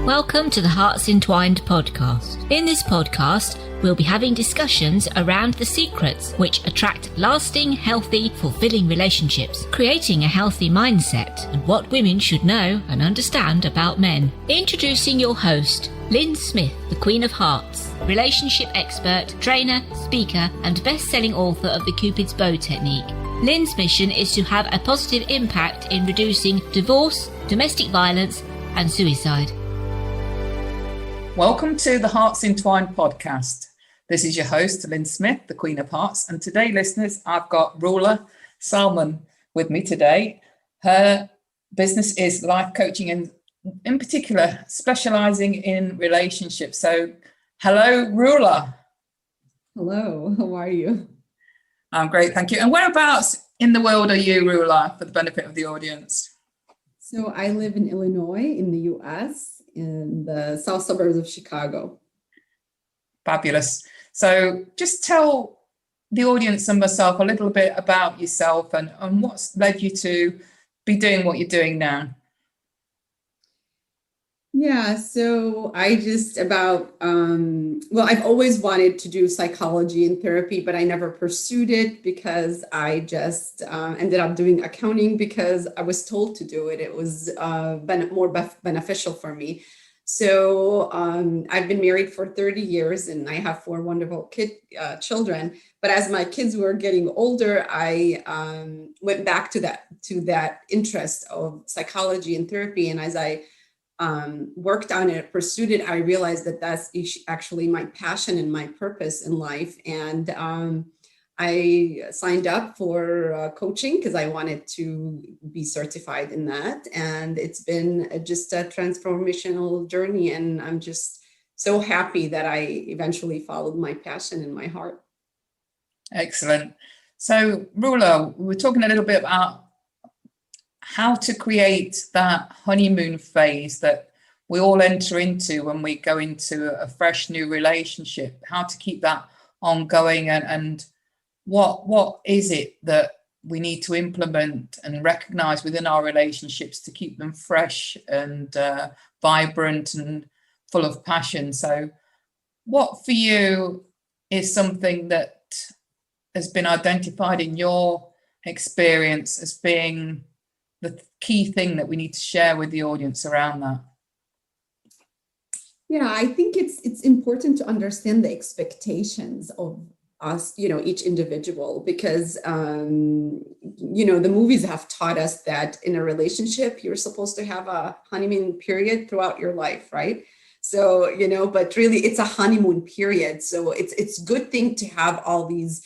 Welcome to the Hearts Entwined podcast. In this podcast, we'll be having discussions around the secrets which attract lasting, healthy, fulfilling relationships, creating a healthy mindset, and what women should know and understand about men. Introducing your host, Lyn Smith, the Queen of Hearts, relationship expert, trainer, speaker, and best-selling author of the Cupid's Bow technique. Lyn's mission is to have a positive impact in reducing divorce, domestic violence, and suicide. Welcome to the Hearts Entwined podcast. This is your host, Lyn Smith, the Queen of Hearts. And today, listeners, I've got Roula Salman with me today. Her business is life coaching and in particular, specializing in relationships. So, hello, Roula. Hello, how are you? I'm great, thank you. And whereabouts in the world are you, Roula, for the benefit of the audience? So I live in Illinois in the US, in the south suburbs of Chicago. Fabulous. So just tell the audience and myself a little bit about yourself and what's led you to be doing what you're doing now. Yeah, so I just I've always wanted to do psychology and therapy, but I never pursued it because I just ended up doing accounting because I was told to do it. It was more beneficial for me. So I've been married for 30 years and I have 4 wonderful children. But as my kids were getting older, I went back to that interest of psychology and therapy. And as I worked on it, pursued it, I realized that that's actually my passion and my purpose in life. And I signed up for coaching because I wanted to be certified in that. And it's been just a transformational journey. And I'm just so happy that I eventually followed my passion and my heart. Excellent. So, Roula, we were talking a little bit about how to create that honeymoon phase that we all enter into when we go into a fresh new relationship, how to keep that ongoing and what is it that we need to implement and recognize within our relationships to keep them fresh and vibrant and full of passion. So what for you is something that has been identified in your experience as being the key thing that we need to share with the audience around that? Yeah, I think it's important to understand the expectations of us, each individual, because, the movies have taught us that in a relationship, you're supposed to have a honeymoon period throughout your life, right? So, but really it's a honeymoon period. So it's a good thing to have all these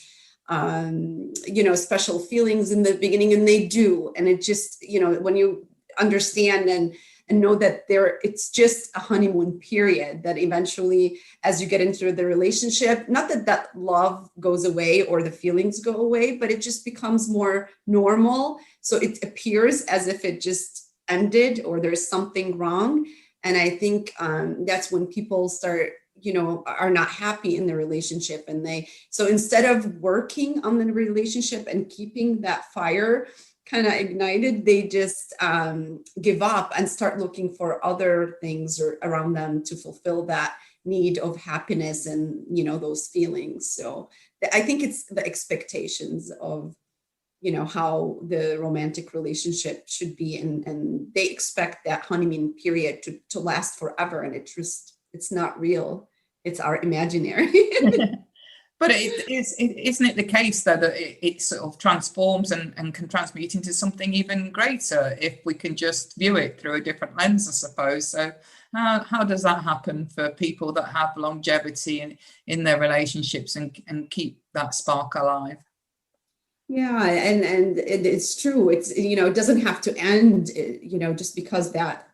special feelings in the beginning, and they do. And it just, when you understand and know that it's just a honeymoon period, that eventually as you get into the relationship, not that love goes away or the feelings go away, but it just becomes more normal. So it appears as if it just ended or there's something wrong. And I think that's when people start are not happy in the relationship. And so instead of working on the relationship and keeping that fire kind of ignited, they just give up and start looking for other things around them to fulfill that need of happiness and, those feelings. So I think it's the expectations of, how the romantic relationship should be. And they expect that honeymoon period to last forever. And it's not real. It's our imaginary. But isn't it the case though that it sort of transforms and can transmute into something even greater if we can just view it through a different lens, I suppose. So how does that happen for people that have longevity in their relationships and keep that spark alive? Yeah, and it's true. It's, it doesn't have to end, just because that,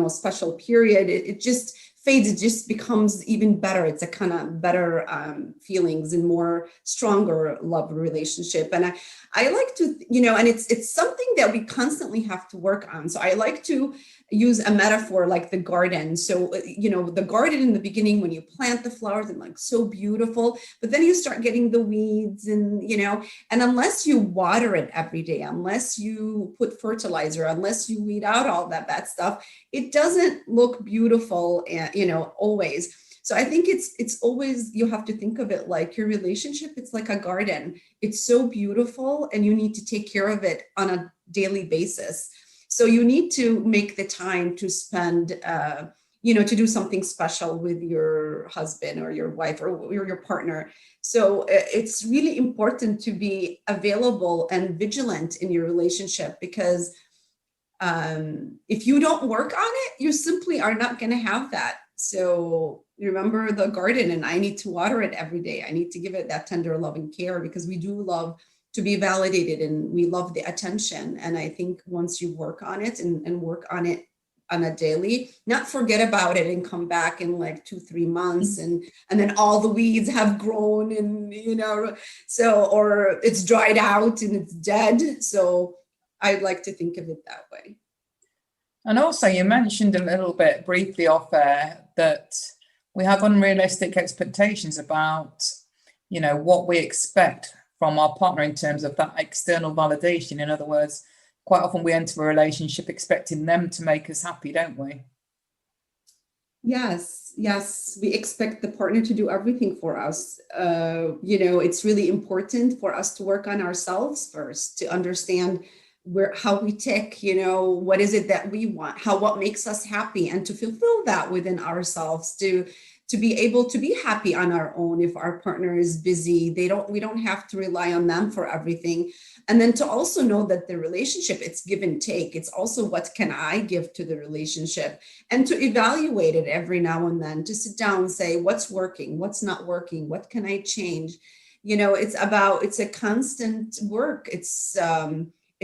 special period, it just fades. It just becomes even better. It's a kind of better feelings and more stronger love relationship. And I like to, and it's something that we constantly have to work on. So I like to, use a metaphor like the garden. So, the garden in the beginning, when you plant the flowers and like so beautiful, but then you start getting the weeds and, and unless you water it every day, unless you put fertilizer, unless you weed out all that bad stuff, it doesn't look beautiful, always. So I think it's always, you have to think of it like your relationship. It's like a garden. It's so beautiful and you need to take care of it on a daily basis. So you need to make the time to spend, to do something special with your husband or your wife or your partner. So it's really important to be available and vigilant in your relationship, because if you don't work on it, you simply are not going to have that. So remember the garden, and I need to water it every day. I need to give it that tender loving care, because we do love to be validated and we love the attention. And I think once you work on it and work on it on a daily, not forget about it and come back in like 2-3 months and then all the weeds have grown and, or it's dried out and it's dead. So I'd like to think of it that way. And also you mentioned a little bit briefly off air that we have unrealistic expectations about, what we expect from our partner in terms of that external validation. In other words, quite often we enter a relationship expecting them to make us happy, don't we? Yes. We expect the partner to do everything for us. It's really important for us to work on ourselves first, to understand how we tick, what is it that we want, what makes us happy, and to fulfill that within ourselves, to be able to be happy on our own. If our partner is busy, we don't have to rely on them for everything. And then to also know that the relationship, it's give and take. It's also what can I give to the relationship, and to evaluate it every now and then, to sit down and say, what's working, what's not working, what can I change? It's a constant work.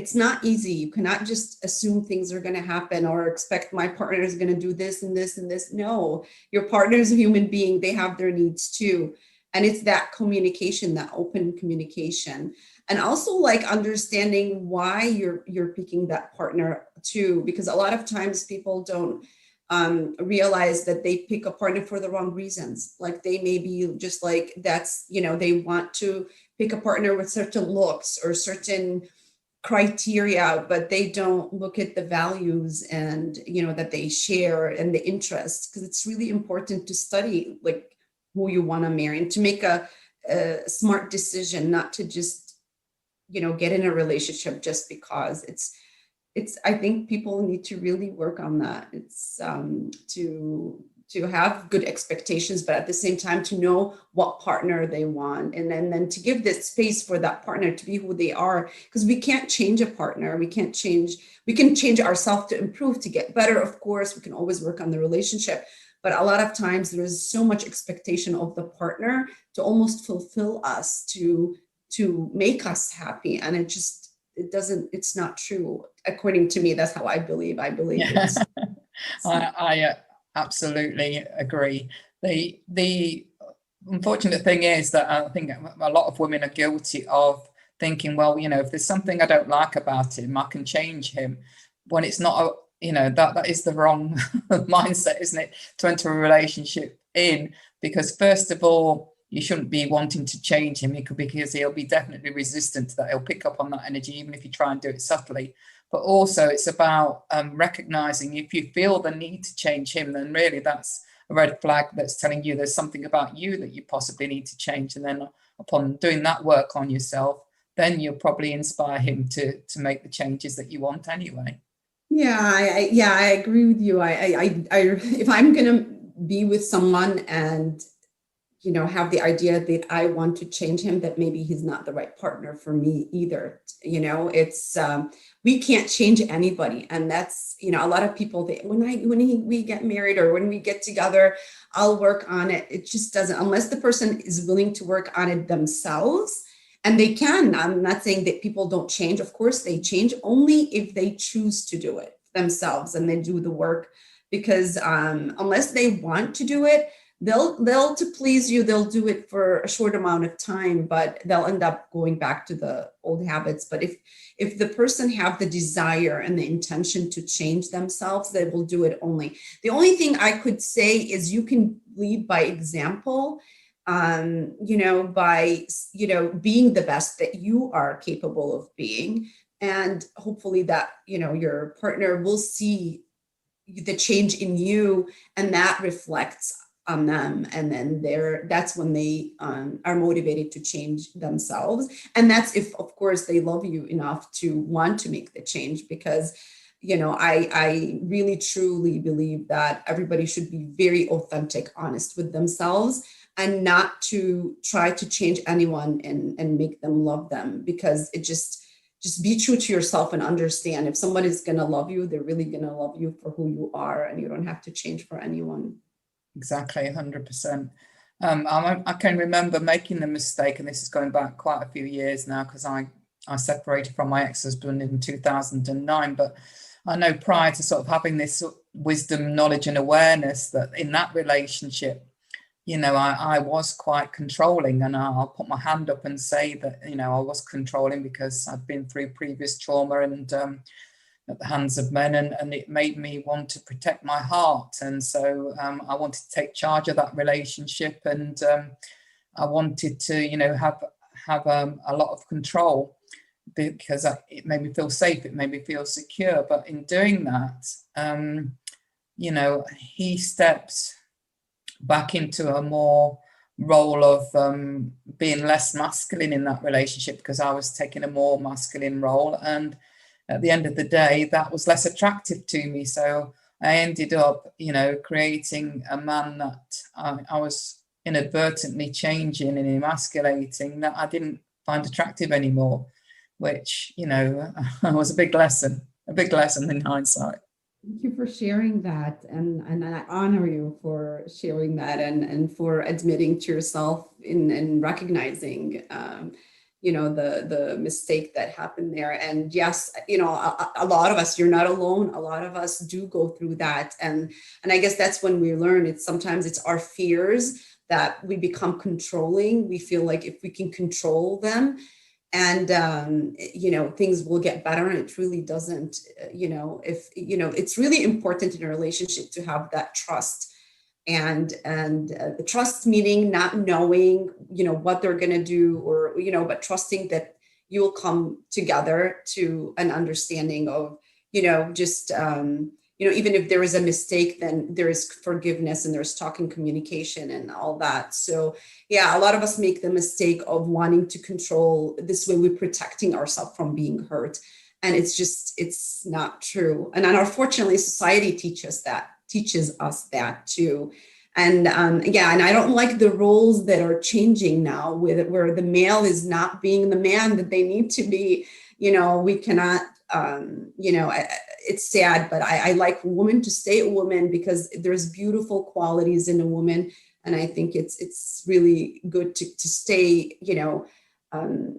It's not easy. You cannot just assume things are going to happen or expect my partner is going to do this and this and this. No, your partner is a human being. They have their needs too. And it's that communication, that open communication. And also like understanding why you're picking that partner too, because a lot of times people don't realize that they pick a partner for the wrong reasons. Like they may be just like, they want to pick a partner with certain looks or certain criteria, but they don't look at the values and that they share and the interests, because it's really important to study like who you want to marry and to make a smart decision, not to just get in a relationship just because. I think people need to really work on that. It's to have good expectations, but at the same time to know what partner they want, and then to give this space for that partner to be who they are, because we can't change a partner. We can change ourselves to improve, to get better. Of course, we can always work on the relationship, but a lot of times there is so much expectation of the partner to almost fulfill us, to make us happy. And it's not true. According to me, that's how I believe. It's I absolutely agree. The unfortunate thing is that I think a lot of women are guilty of thinking, well, if there's something I don't like about him, I can change him, when it's not that is the wrong mindset, isn't it, to enter a relationship in? Because first of all, you shouldn't be wanting to change him, because he'll be definitely resistant to that. He'll pick up on that energy, even if you try and do it subtly. But also it's about recognizing if you feel the need to change him, then really that's a red flag that's telling you there's something about you that you possibly need to change. And then upon doing that work on yourself, then you'll probably inspire him to make the changes that you want anyway. Yeah, I agree with you. I if I'm going to be with someone and have the idea that I want to change him, that maybe he's not the right partner for me either. It's we can't change anybody, and that's a lot of people, we get married or when we get together, I'll work on it. It just doesn't, unless the person is willing to work on it themselves. And they can. I'm not saying that people don't change. Of course they change, only if they choose to do it themselves and they do the work. Because unless they want to do it, they'll to please you, they'll do it for a short amount of time, but they'll end up going back to the old habits. But if the person have the desire and the intention to change themselves, they will do it only. The only thing I could say is you can lead by example, by, being the best that you are capable of being. And hopefully that, your partner will see the change in you, and that reflects on them. And then that's when they are motivated to change themselves. And that's if, of course, they love you enough to want to make the change, because, I really, truly believe that everybody should be very authentic, honest with themselves, and not to try to change anyone and make them love them, because it just be true to yourself and understand if somebody's going to love you, they're really going to love you for who you are, and you don't have to change for anyone. Exactly, 100%. I can remember making the mistake, and this is going back quite a few years now, because I separated from my ex-husband in 2009, but I know prior to sort of having this wisdom, knowledge and awareness that in that relationship, I was quite controlling, and I'll put my hand up and say that, I was controlling because I'd been through previous trauma and at the hands of men, and it made me want to protect my heart. And so I wanted to take charge of that relationship, and I wanted to, have a lot of control, because it made me feel safe, it made me feel secure. But in doing that, he stepped back into a more role of being less masculine in that relationship, because I was taking a more masculine role, and at the end of the day that was less attractive to me. So I ended up creating a man that I was inadvertently changing and emasculating, that I didn't find attractive anymore, which was a big lesson in hindsight. Thank you for sharing that, and I honor you for sharing that, and for admitting to yourself in recognizing, the mistake that happened there. And yes, a lot of us, you're not alone. A lot of us do go through that, and I guess that's when we learn. Sometimes it's our fears that we become controlling. We feel like if we can control them, and things will get better, and it really doesn't. It's really important in a relationship to have that trust, and trust meaning not knowing what they're going to do, or but trusting that you will come together to an understanding of even if there is a mistake, then there is forgiveness, and there's talking, communication, and all that. So yeah, a lot of us make the mistake of wanting to control. This way we're protecting ourselves from being hurt. And it's not true. And unfortunately, society teaches us that too. And and I don't like the roles that are changing now, where the male is not being the man that they need to be. We cannot, it's sad, but I like women to stay a woman, because there's beautiful qualities in a woman. And I think it's really good to stay,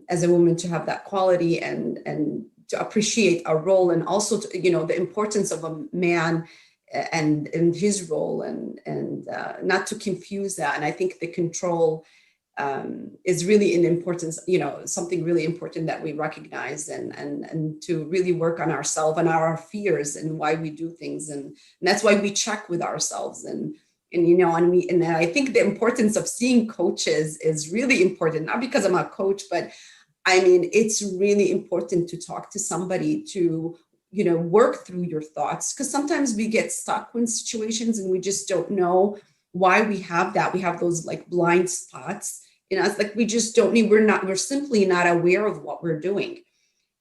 as a woman, to have that quality, and to appreciate our role, and also to, the importance of a man and his role, and not to confuse that. And I think the control is really an importance, something really important that we recognize, and to really work on ourselves and our fears and why we do things. And that's why we check with ourselves, and I think the importance of seeing coaches is really important, not because I'm a coach, but I mean, it's really important to talk to somebody to, work through your thoughts, because sometimes we get stuck in situations and we just don't know why we have that. We have those like blind spots. It's like we just don't need, we're simply not aware of what we're doing.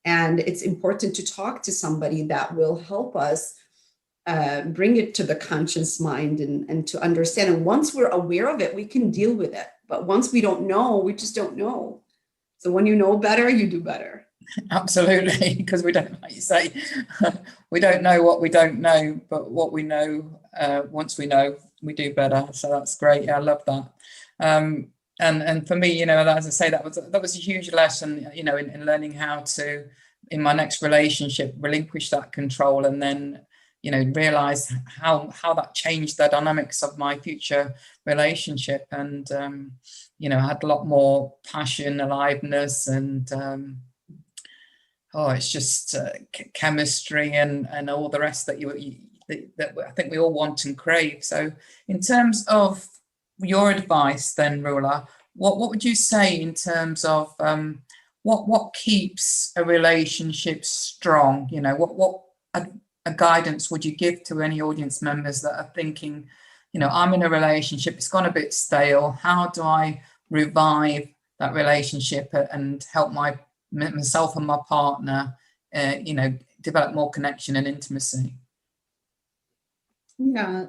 And it's important to talk to somebody that will help us bring it to the conscious mind, and to understand. And once we're aware of it, we can deal with it. But once we don't know, we just don't know. So when you know better, you do better. Absolutely, because we don't, like you say, we don't know what we don't know, but what we know, once we know, we do better. So that's great. Yeah, I love that. And for me, as I say, that was a huge lesson, in learning how to, in my next relationship, relinquish that control, and then realize how that changed the dynamics of my future relationship. And, I had a lot more passion, aliveness, and it's just chemistry and all the rest that that I think we all want and crave. So in terms of your advice then, Roula, what would you say in terms of what keeps a relationship strong? What a guidance would you give to any audience members that are thinking, I'm in a relationship, it's gone a bit stale. How do I revive that relationship and help myself and my partner, develop more connection and intimacy? Yeah,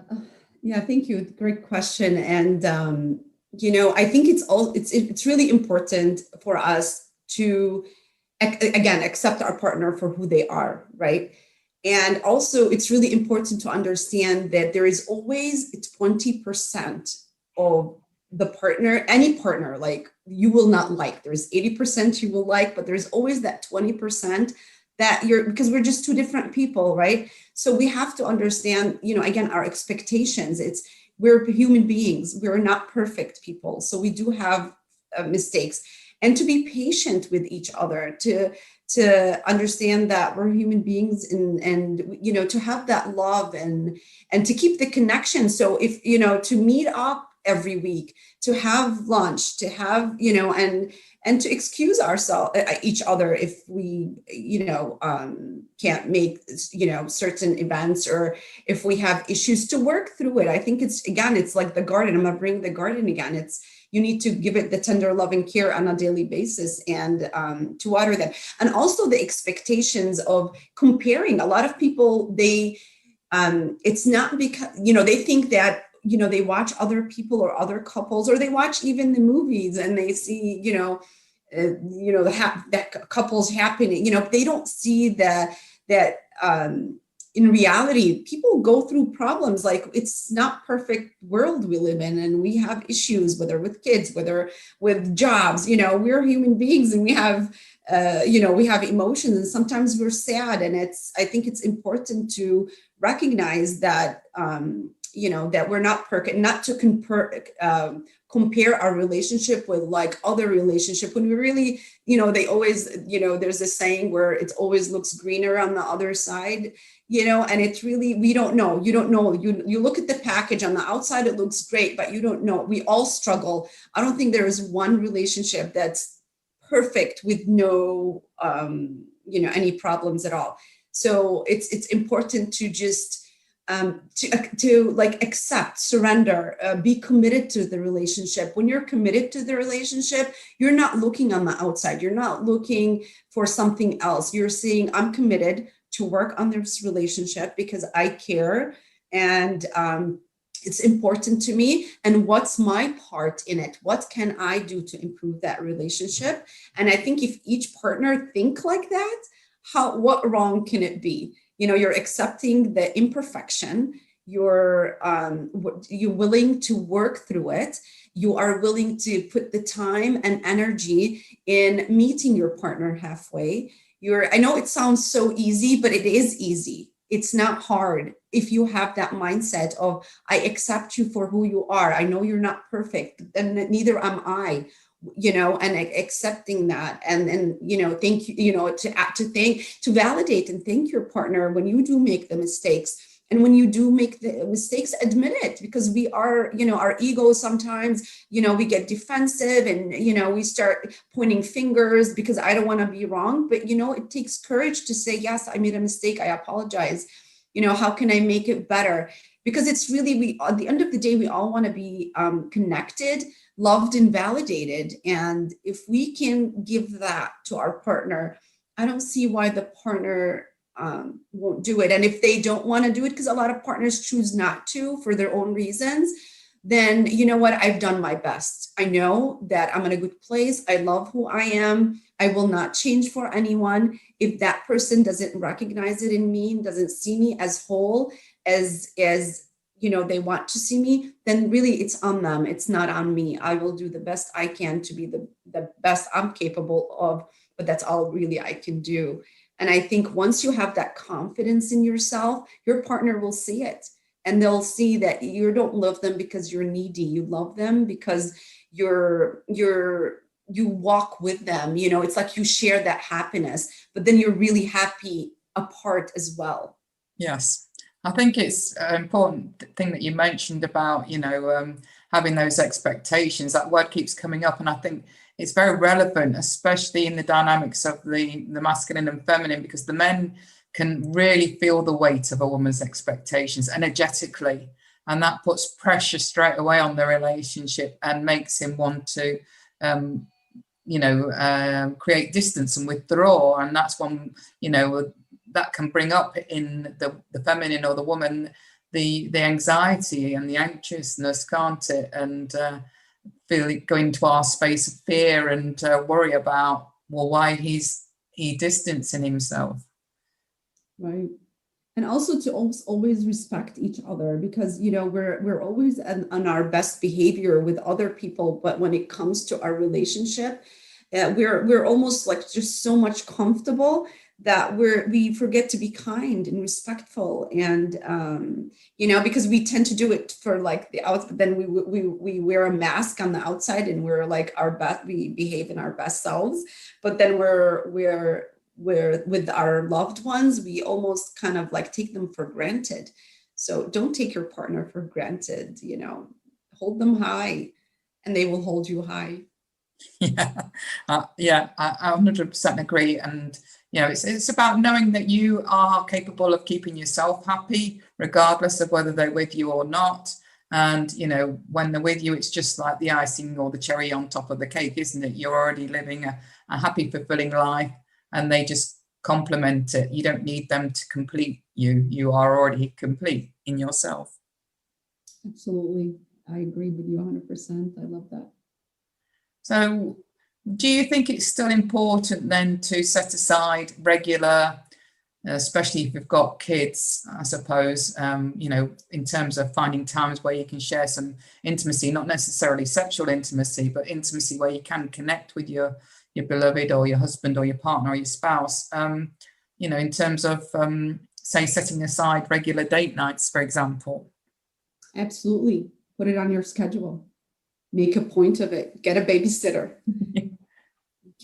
thank you. Great question. And I think it's really important for us to again accept our partner for who they are, right? And also, it's really important to understand that there is always 20% of the partner, any partner, like you will not like. There's 80% you will like, but there's always that 20% that because we're just two different people, right? So we have to understand, again, our expectations. We're human beings. We're not perfect people. So we do have mistakes, and to be patient with each other, to understand that we're human beings, and to have that love and to keep the connection. So if, to meet up every week, to have lunch, to have, and to excuse each other if we, can't make, certain events, or if we have issues, to work through it. I think it's like the garden. I'm going to bring the garden again. You need to give it the tender loving care on a daily basis, and to water them. And also the expectations of comparing. A lot of people, it's not because, they think that, they watch other people or other couples, or they watch even the movies and they see, that couples happening, they don't see that in reality, people go through problems. Like, it's not perfect world we live in, and we have issues, whether with kids, whether with jobs. We're human beings, and we have emotions, and sometimes we're sad. And I think it's important to recognize that that we're not perfect, not to compare our relationship with like other relationship, when we really, they always, there's this saying where it always looks greener on the other side, and it's really, we don't know. You don't know. You look at the package on the outside, it looks great, but you don't know. We all struggle. I don't think there is one relationship that's perfect with no, any problems at all. So it's important to just, to like accept, surrender, be committed to the relationship. When you're committed to the relationship, you're not looking on the outside. You're not looking for something else. You're saying, I'm committed to work on this relationship because I care, and it's important to me. And what's my part in it? What can I do to improve that relationship? And I think if each partner think like that, what wrong can it be? You're accepting the imperfection. You're willing to work through it. You are willing to put the time and energy in meeting your partner halfway. I know it sounds so easy, but it is easy. It's not hard if you have that mindset of, I accept you for who you are. I know you're not perfect, and neither am I. And accepting that, and thank you, to validate and thank your partner when you do make the mistakes. And when you do make the mistakes, admit it, because we are, our ego sometimes, we get defensive, and, we start pointing fingers because I don't want to be wrong. But, it takes courage to say, yes, I made a mistake. I apologize. How can I make it better? Because it's really, at the end of the day, we all want to be connected, loved, and validated. And if we can give that to our partner, I don't see why the partner won't do it. And if they don't want to do it, because a lot of partners choose not to for their own reasons, then you know what? I've done my best. I know that I'm in a good place. I love who I am. I will not change for anyone. If that person doesn't recognize it in me, doesn't see me as whole, as they want to see me, then really it's on them. It's not on me. I will do the best I can to be the best I'm capable of, but that's all really I can do. And I think once you have that confidence in yourself, your partner will see it. And they'll see that you don't love them because you're needy. You love them because you walk with them. You know, it's like you share that happiness, but then you're really happy apart as well. Yes. I think it's an important thing that you mentioned about, having those expectations. That word keeps coming up, and I think it's very relevant, especially in the dynamics of the masculine and feminine, because the men can really feel the weight of a woman's expectations energetically, and that puts pressure straight away on the relationship and makes him want to create distance and withdraw. And that's when that can bring up in the feminine or the woman the anxiety and the anxiousness, can't it? And go into our space of fear and worry about, well, why he's distancing himself. Right. And also to always respect each other, because, we're always on our best behavior with other people. But when it comes to our relationship, we're almost like just so much comfortable that we forget to be kind and respectful. And, because we tend to do it for like the outside, then we wear a mask on the outside and we're like our best, we behave in our best selves. But then we're with our loved ones, we almost kind of like take them for granted. So don't take your partner for granted, hold them high and they will hold you high. Yeah, I 100% agree. And, it's about knowing that you are capable of keeping yourself happy, regardless of whether they're with you or not. And, when they're with you, it's just like the icing or the cherry on top of the cake, isn't it? You're already living a happy, fulfilling life, and they just complement it. You don't need them to complete you. You are already complete in yourself. Absolutely. I agree with you 100%. I love that. So do you think it's still important then to set aside regular, especially if you've got kids, I suppose, in terms of finding times where you can share some intimacy, not necessarily sexual intimacy, but intimacy where you can connect with your beloved or your husband or your partner or your spouse, in terms of, say, setting aside regular date nights, for example? Absolutely. Put it on your schedule. Make a point of it. Get a babysitter.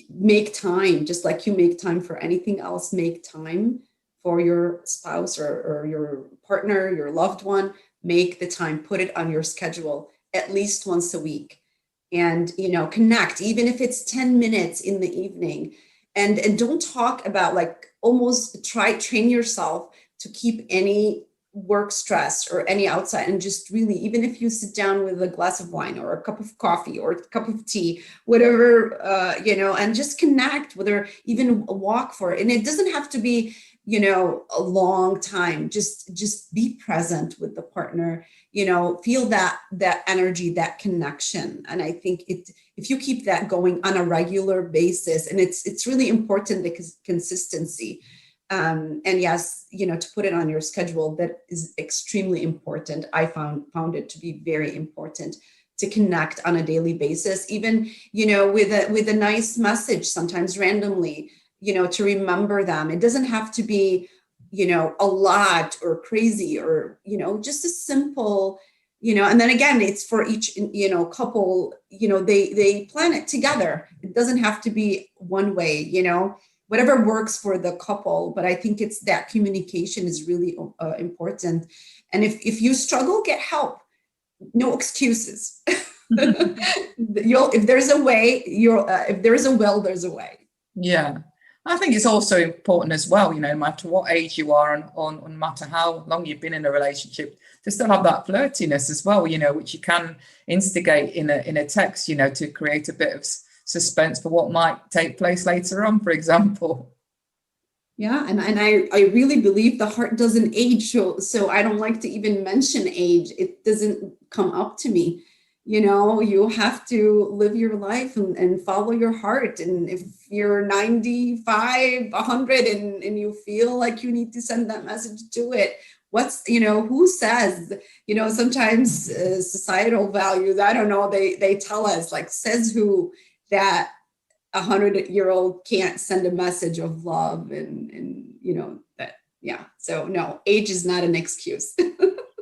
Make time, just like you make time for anything else. Make time for your spouse or your partner, your loved one. Make the time. Put it on your schedule at least once a week. And, connect, even if it's 10 minutes in the evening. And don't talk about, like, almost train yourself to keep any work stress or any outside, and just really, even if you sit down with a glass of wine or a cup of coffee or a cup of tea, whatever, and just connect, whether even a walk for it. And it doesn't have to be, a long time. Just be present with the partner, feel that energy, that connection. And I think if you keep that going on a regular basis, and it's really important, because consistency, and yes, to put it on your schedule, that is extremely important. I found it to be very important to connect on a daily basis, even, with a nice message, sometimes randomly, to remember them. It doesn't have to be, a lot or crazy, or, just a simple, and then again, it's for each, couple, they plan it together. It doesn't have to be one way, whatever works for the couple. But I think it's that communication is really important. And if you struggle, get help. No excuses. If there's a way, if there's a will, there's a way. Yeah. I think it's also important as well, no matter what age you are, and no matter how long you've been in a relationship, to still have that flirtiness as well, which you can instigate in a text, to create a bit of suspense for what might take place later on, for example. Yeah, and I really believe the heart doesn't age, so I don't like to even mention age. It doesn't come up to me. You have to live your life and follow your heart. And if you're 95, 100, and you feel like you need to send that message, do it. Who says, sometimes societal values, I don't know, they tell us, like, says who, that 100-year-old can't send a message of love and that, yeah. So no, age is not an excuse.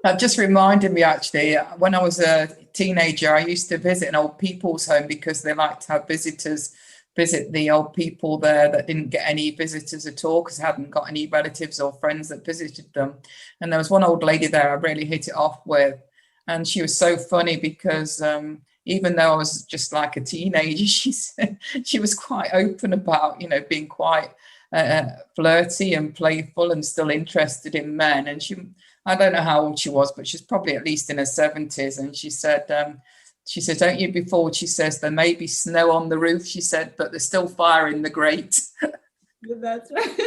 That just reminded me, actually, when I was a teenager, I used to visit an old people's home because they liked to have visitors visit the old people there that didn't get any visitors at all because they hadn't got any relatives or friends that visited them. And there was one old lady there I really hit it off with. And she was so funny because even though I was just like a teenager, she was quite open about, being quite flirty and playful and still interested in men. And I don't know how old she was, but she's probably at least in her 70s. And she said, don't you be fooled? She says, there may be snow on the roof, she said, but there's still fire in the grate. That's right.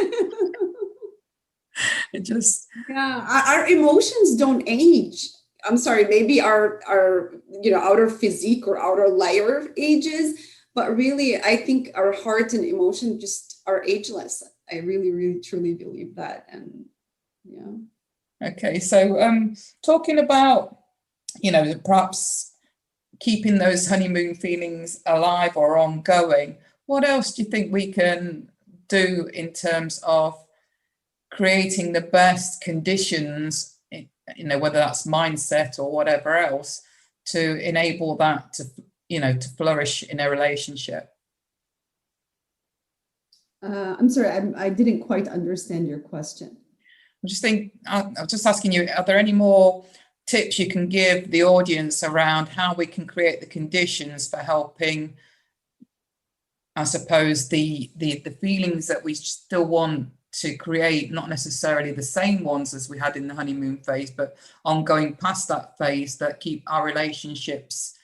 It just... Yeah, our emotions don't age. I'm sorry, maybe our outer physique or outer layer ages, but really, I think our heart and emotion just are ageless. I really, really, truly believe that. And yeah. Okay, so talking about, perhaps keeping those honeymoon feelings alive or ongoing, what else do you think we can do in terms of creating the best conditions, whether that's mindset or whatever else, to enable that to flourish in a relationship? I'm sorry, I didn't quite understand your question. I was just asking you, are there any more tips you can give the audience around how we can create the conditions for helping, I suppose, the feelings that we still want to create, not necessarily the same ones as we had in the honeymoon phase, but ongoing past that phase that keep our relationships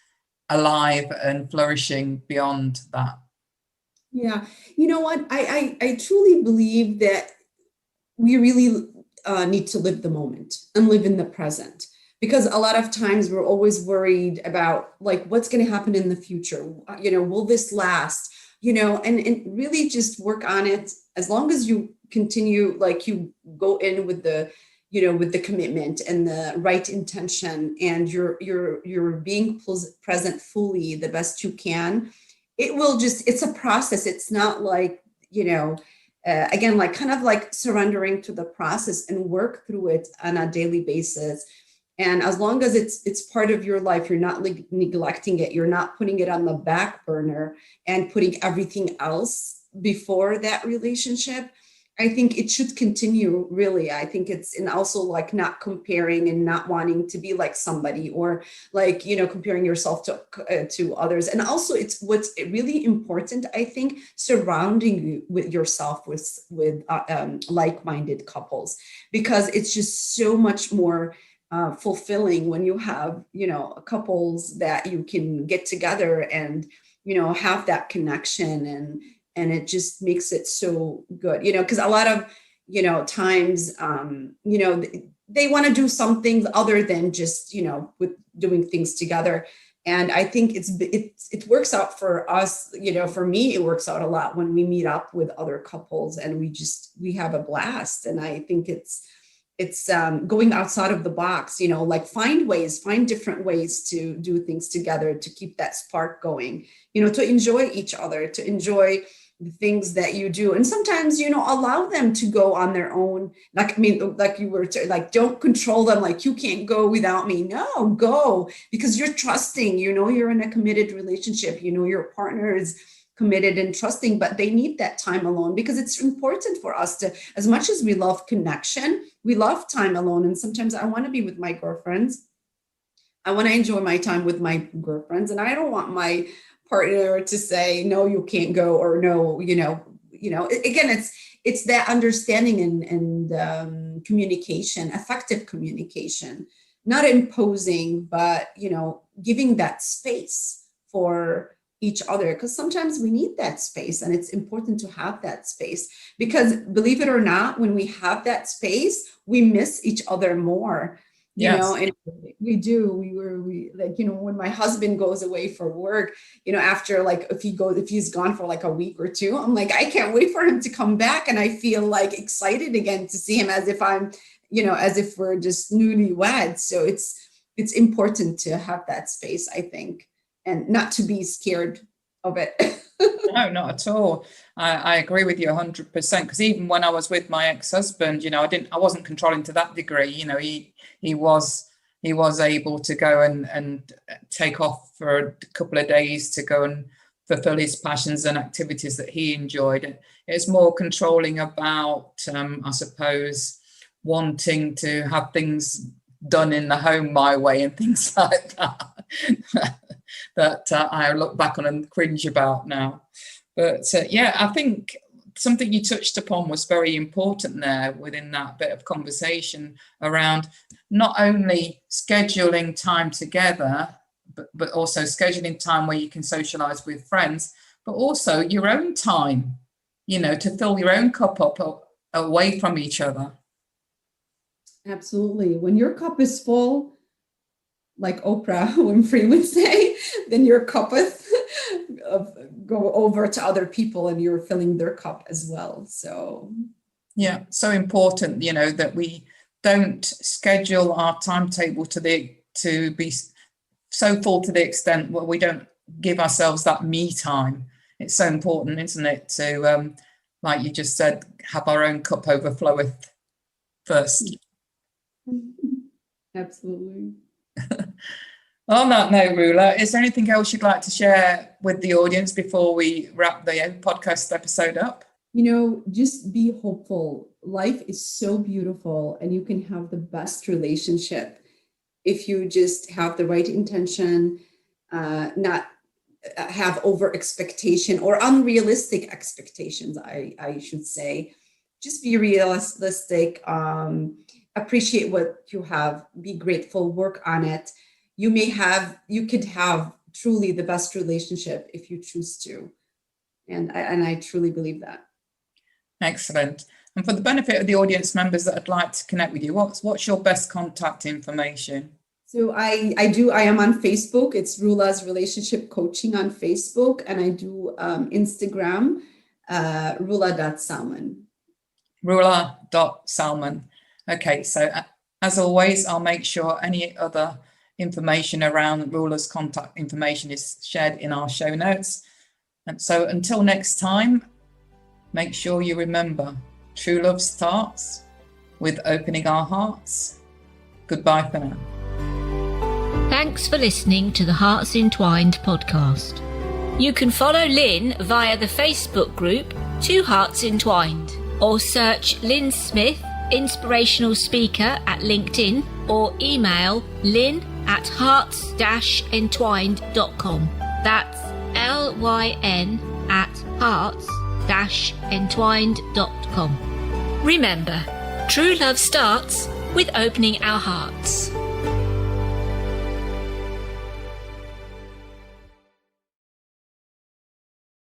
alive and flourishing beyond that? Yeah, you know what? I truly believe that we really need to live the moment and live in the present, because a lot of times we're always worried about like what's going to happen in the future. Will this last? And really just work on it. As long as you continue, like you go in with the commitment and the right intention, and you're being present fully the best you can. It's a process. It's not like, again, like kind of like surrendering to the process and work through it on a daily basis. And as long as it's part of your life, you're not neglecting it. You're not putting it on the back burner and putting everything else before that relationship. I think it should continue, really. I think and also like not comparing and not wanting to be like somebody, or like, comparing yourself to others. And also what's really important, I think, surrounding you with yourself with like-minded couples, because it's just so much more fulfilling when you have, couples that you can get together and, have that connection, and it just makes it so good, because a lot of, times, they want to do some things other than just, with doing things together. And I think it works out for us, for me, it works out a lot when we meet up with other couples and we have a blast. And I think it's going outside of the box, like find different ways to do things together, to keep that spark going, to enjoy each other, to enjoy the things that you do. And sometimes, allow them to go on their own. Like you were don't control them. Like, you can't go without me. No, go, because you're trusting, you're in a committed relationship, your partner is committed and trusting, but they need that time alone, because it's important for us to, as much as we love connection, we love time alone. And sometimes I want to be with my girlfriends. I want to enjoy my time with my girlfriends. And I don't want my partner to say, no, you can't go, or no, again, it's that understanding and communication, effective communication, not imposing, but, giving that space for each other, because sometimes we need that space, and it's important to have that space, because believe it or not, when we have that space, we miss each other more. Yes. And we do. We when my husband goes away for work, after like if he's gone for like a week or two, I'm like, I can't wait for him to come back, and I feel like excited again to see him, as if as if we're just newlyweds. So it's important to have that space, I think, and not to be scared of it. No, not at all. I agree with you 100%. Because even when I was with my ex-husband, I wasn't controlling to that degree. He was able to go and take off for a couple of days to go and fulfill his passions and activities that he enjoyed. It's more controlling about, I suppose, wanting to have things done in the home my way and things like that. that I look back on and cringe about now. But I think something you touched upon was very important there within that bit of conversation around not only scheduling time together, but also scheduling time where you can socialize with friends, but also your own time, to fill your own cup up away from each other. Absolutely. When your cup is full, like Oprah Winfrey would say, then your cup go over to other people and you're filling their cup as well. So yeah, so important, that we don't schedule our timetable to be so full to the extent where we don't give ourselves that me time. It's so important, isn't it, to like you just said, have our own cup overfloweth first. Absolutely. On that note, Roula, is there anything else you'd like to share with the audience before we wrap the podcast episode up? Just be hopeful. Life is so beautiful, and you can have the best relationship if you just have the right intention, not have over expectation or unrealistic expectations, I should say. Just be realistic, appreciate what you have, be grateful, work on it. You could have truly the best relationship if you choose to. And I truly believe that. Excellent. And for the benefit of the audience members that would like to connect with you, what's your best contact information? So I am on Facebook. It's Roula's Relationship Coaching on Facebook. And I do Instagram, Roula.Salman. Roula.Salman. Okay, so as always, I'll make sure any other information around Roula's contact information is shared in our show notes. And so until next time, make sure you remember, true love starts with opening our hearts. Goodbye for now. Thanks for listening to the Hearts Entwined podcast. You can follow Lyn via the Facebook group Two Hearts Entwined, or search Lyn Smith, inspirational speaker, at LinkedIn, or email lyn@hearts-entwined.com. That's LYN@hearts-entwined.com. Remember, true love starts with opening our hearts.